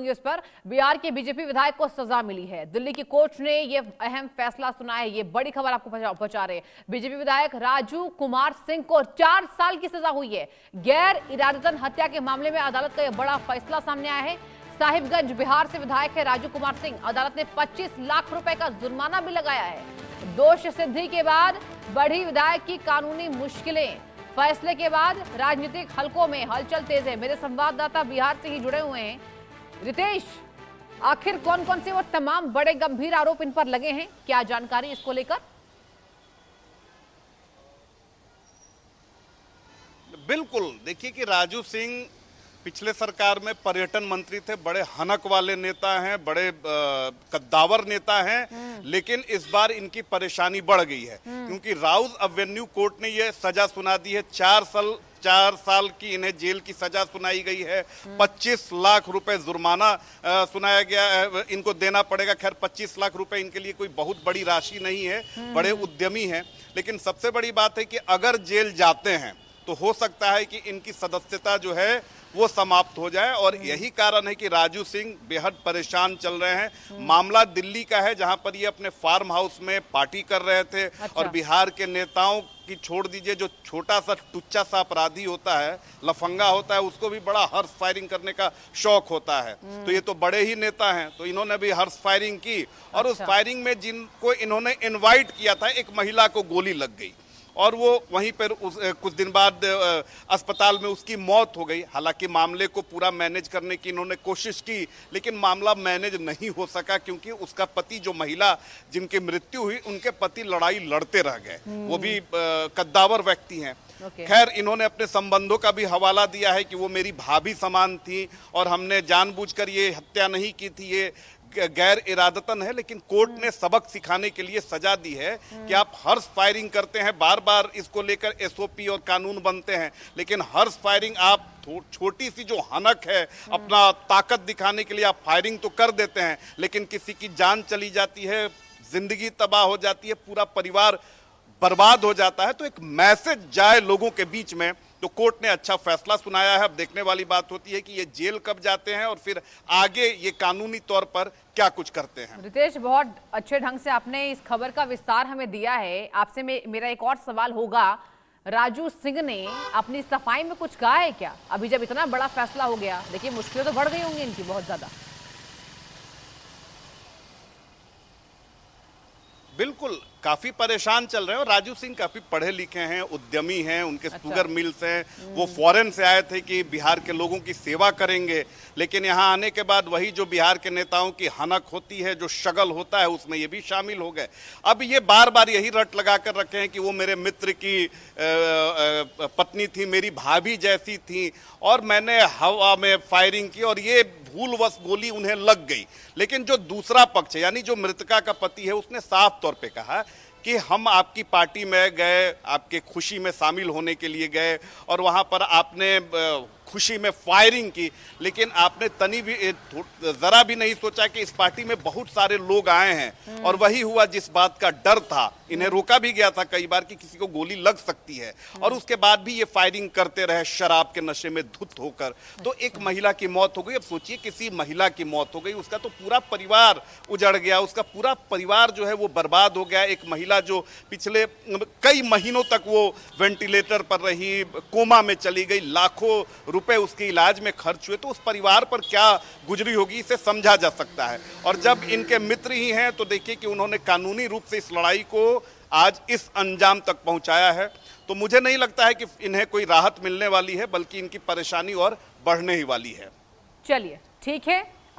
इस पर बिहार के बीजेपी विधायक को सजा मिली है। दिल्ली की कोर्ट ने यह अहम फैसला सुना है। ये बड़ी खबर आपको पहुंचा रहे हैं। बीजेपी विधायक राजू कुमार सिंह को 4 साल की सजा हुई है। गैर इरादतन हत्या के मामले में अदालत का यह बड़ा फैसला सामने आया है। साहिबगंज बिहार से विधायक है राजू कुमार सिंह। अदालत ने 25 लाख रुपए का जुर्माना भी लगाया है। दोष सिद्धि के बाद बढ़ी विधायक की कानूनी मुश्किलें। फैसले के बाद राजनीतिक हलकों में हलचल तेज है। मेरे संवाददाता बिहार से ही जुड़े हुए हैं। रितेश, आखिर कौन कौन से वो तमाम बड़े गंभीर आरोप इन पर लगे हैं, क्या जानकारी इसको लेकर? बिल्कुल, देखिए कि राजू सिंह पिछले सरकार में पर्यटन मंत्री थे, बड़े हनक वाले नेता हैं, बड़े कद्दावर नेता हैं, लेकिन इस बार इनकी परेशानी बढ़ गई है क्योंकि राउज एवेन्यू कोर्ट ने यह सजा सुना दी है। 4 साल की इन्हें जेल की सजा सुनाई गई है। 25 लाख रुपए जुर्माना सुनाया गया है, इनको देना पड़ेगा। खैर 25 लाख रुपए इनके लिए कोई बहुत बड़ी राशि नहीं है, बड़े उद्यमी हैं, लेकिन सबसे बड़ी बात है कि अगर जेल जाते हैं तो हो सकता है कि इनकी सदस्यता जो है वो समाप्त हो जाए। और यही कारण है कि राजू सिंह बेहद परेशान चल रहे हैं। मामला दिल्ली का है जहां पर ये अपने फार्म हाउस में पार्टी कर रहे थे। और बिहार के नेताओं की छोड़ दीजिए, जो छोटा सा टुच्चा सा अपराधी होता है, लफंगा होता है, उसको भी बड़ा हर्ष फायरिंग करने का शौक होता है। तो ये तो बड़े ही नेता हैं, तो इन्होंने भी हर्ष फायरिंग की। और उस फायरिंग में जिनको इन्होंने इन्वाइट किया था, एक महिला को गोली लग गई और वो वहीं पर कुछ दिन बाद अस्पताल में उसकी मौत हो गई। हालांकि मामले को पूरा मैनेज करने की इन्होंने कोशिश की, लेकिन मामला मैनेज नहीं हो सका क्योंकि उसका पति, जो महिला जिनकी मृत्यु हुई, उनके पति लड़ाई लड़ते रह गए। वो भी कद्दावर व्यक्ति हैं। खैर, इन्होंने अपने संबंधों का भी हवाला दिया है कि वो मेरी भाभी समान थी और हमने जानबूझकर ये हत्या नहीं की थी, ये गैर इरादतन है। लेकिन कोर्ट ने सबक सिखाने के लिए सजा दी है कि आप हर्ष फायरिंग करते हैं, बार बार इसको लेकर एसओपी और कानून बनते हैं, लेकिन हर्ष फायरिंग आप छोटी सी जो हनक है, अपना ताकत दिखाने के लिए आप फायरिंग तो कर देते हैं, लेकिन किसी की जान चली जाती है, जिंदगी तबाह हो जाती है, पूरा परिवार बर्बाद हो जाता है। तो एक मैसेज जाए लोगों के बीच में, तो कोर्ट ने अच्छा फैसला सुनाया है। अब देखने वाली बात होती है कि ये जेल कब जाते हैं और फिर आगे ये कानूनी तौर पर क्या कुछ करते हैं। रितेश, बहुत अच्छे ढंग से आपने इस खबर का विस्तार हमें दिया है। आपसे मेरा एक और सवाल होगा, राजू सिंह ने अपनी सफाई में कुछ कहा है क्या? अभी जब इतना बड़ा फैसला हो गया, देखिए मुश्किलें तो बढ़ गई होंगी इनकी बहुत ज्यादा। बिल्कुल, काफी परेशान चल रहे हैं। और राजू सिंह काफी पढ़े लिखे हैं, उद्यमी हैं, उनके शुगर मिल्स हैं। वो फॉरेन से आए थे कि बिहार के लोगों की सेवा करेंगे, लेकिन यहाँ आने के बाद वही जो बिहार के नेताओं की हनक होती है, जो शगल होता है, उसमें ये भी शामिल हो गए। अब ये बार बार यही रट लगा कर रखे हैं कि वो मेरे मित्र की पत्नी थी, मेरी भाभी जैसी थी, और मैंने हवा में फायरिंग की और ये भूलवश गोली उन्हें लग गई। लेकिन जो दूसरा पक्ष है, यानी जो मृतका का पति है, उसने साफ तौर पे कहा कि हम आपकी पार्टी में गए, आपके खुशी में शामिल होने के लिए गए और वहां पर आपने खुशी में फायरिंग की, लेकिन आपने तनी भी जरा भी नहीं सोचा कि इस पार्टी में बहुत सारे लोग आए हैं। और वही हुआ जिस बात का डर था। इन्हें रोका भी गया था कई बार कि किसी को गोली लग सकती है, और उसके बाद भी ये फायरिंग करते रहे शराब के नशे में धुत होकर। तो एक महिला की मौत हो गई। अब सोचिए, किसी महिला की मौत हो गई, उसका तो पूरा परिवार उजड़ गया, उसका पूरा परिवार जो है वो बर्बाद हो गया। एक महिला जो पिछले कई महीनों तक वो वेंटिलेटर पर रही, कोमा में चली गई, लाखों रुपए उसके इलाज में खर्च हुए, तो उस परिवार पर क्या गुजरी होगी, इसे समझा जा सकता है। और जब इनके मित्र ही हैं तो देखिए कि उन्होंने कानूनी रूप से इस लड़ाई को आज इस अंजाम तक पहुंचाया है। तो मुझे नहीं लगता है कि इन्हें कोई राहत मिलने वाली है, बल्कि इनकी परेशानी और बढ़ने ही वाली है। चलिए, ठीक है।